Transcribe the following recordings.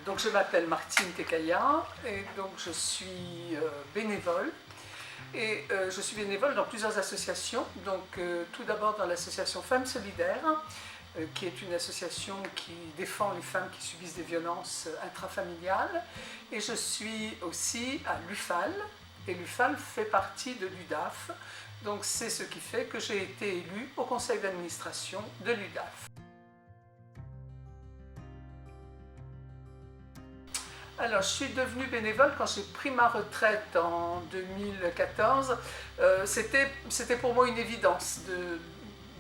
Donc je m'appelle Martine Tekaya et donc je suis bénévole. Et je suis bénévole dans plusieurs associations. Donc tout d'abord dans l'association Femmes Solidaires, qui est une association qui défend les femmes qui subissent des violences intrafamiliales. Et je suis aussi à l'UFAL, et l'UFAL fait partie de l'UDAF. Donc c'est ce qui fait que j'ai été élue au conseil d'administration de l'UDAF. Alors, je suis devenue bénévole quand j'ai pris ma retraite en 2014. C'était pour moi une évidence.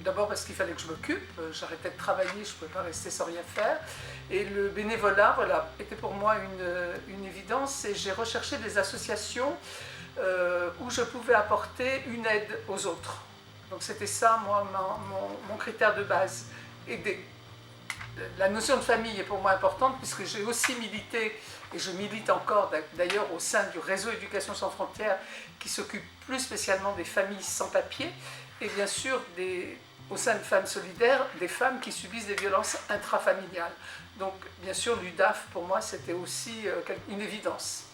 D'abord parce qu'il fallait que je m'occupe, j'arrêtais de travailler, je ne pouvais pas rester sans rien faire. Et le bénévolat, voilà, était pour moi une évidence. Et j'ai recherché des associations où je pouvais apporter une aide aux autres. Donc c'était ça, moi, mon critère de base, aider. La notion de famille est pour moi importante puisque j'ai aussi milité, et je milite encore d'ailleurs au sein du réseau Éducation sans frontières qui s'occupe plus spécialement des familles sans papier et bien sûr au sein de Femmes Solidaires, des femmes qui subissent des violences intrafamiliales. Donc bien sûr l'UDAF pour moi c'était aussi une évidence.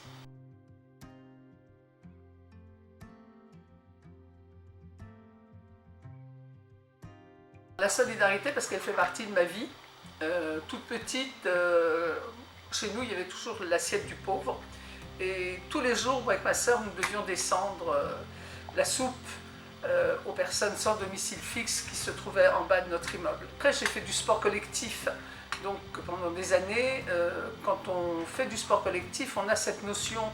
La solidarité parce qu'elle fait partie de ma vie. Toute petite, chez nous, il y avait toujours l'assiette du pauvre. Et tous les jours, moi, avec ma sœur, nous devions descendre la soupe aux personnes sans domicile fixe qui se trouvaient en bas de notre immeuble. Après, j'ai fait du sport collectif. Donc, pendant des années, quand on fait du sport collectif, on a cette notion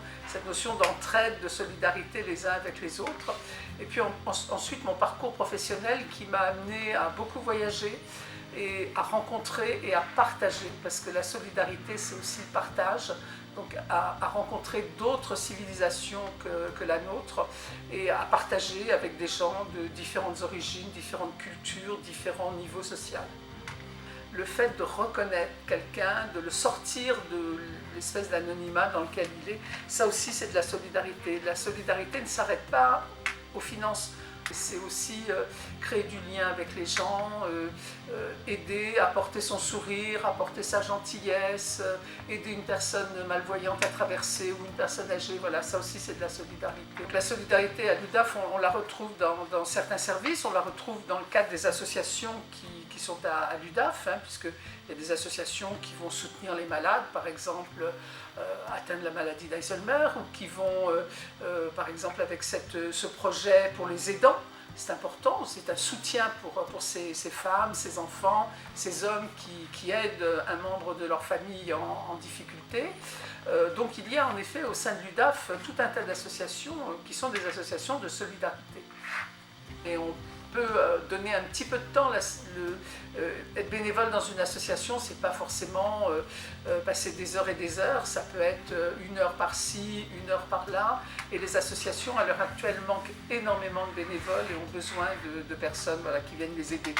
d'entraide, de solidarité les uns avec les autres. Et puis ensuite, mon parcours professionnel qui m'a amené à beaucoup voyager, et à rencontrer et à partager, parce que la solidarité c'est aussi le partage, donc à rencontrer d'autres civilisations que la nôtre et à partager avec des gens de différentes origines, différentes cultures, différents niveaux sociaux. Le fait de reconnaître quelqu'un, de le sortir de l'espèce d'anonymat dans lequel il est, ça aussi c'est de la solidarité. La solidarité ne s'arrête pas aux finances. C'est aussi créer du lien avec les gens, aider, apporter son sourire, apporter sa gentillesse, aider une personne malvoyante à traverser ou une personne âgée, voilà, ça aussi c'est de la solidarité. Donc la solidarité à l'UDAF, on la retrouve dans certains services, on la retrouve dans le cadre des associations qui sont à l'UDAF, puisqu'il y a des associations qui vont soutenir les malades, par exemple, atteindre la maladie d'Alzheimer, ou qui vont, par exemple, avec ce projet pour les aidants. C'est important, c'est un soutien pour ces femmes, ces enfants, ces hommes qui aident un membre de leur famille en difficulté. Donc il y a en effet au sein de l'UDAF tout un tas d'associations qui sont des associations de solidarité. Et on peut donner un petit peu de temps. Être bénévole dans une association, c'est pas forcément passer des heures et des heures, ça peut être 1 heure par-ci, 1 heure par-là. Et les associations, à l'heure actuelle, manquent énormément de bénévoles et ont besoin de personnes qui viennent les aider.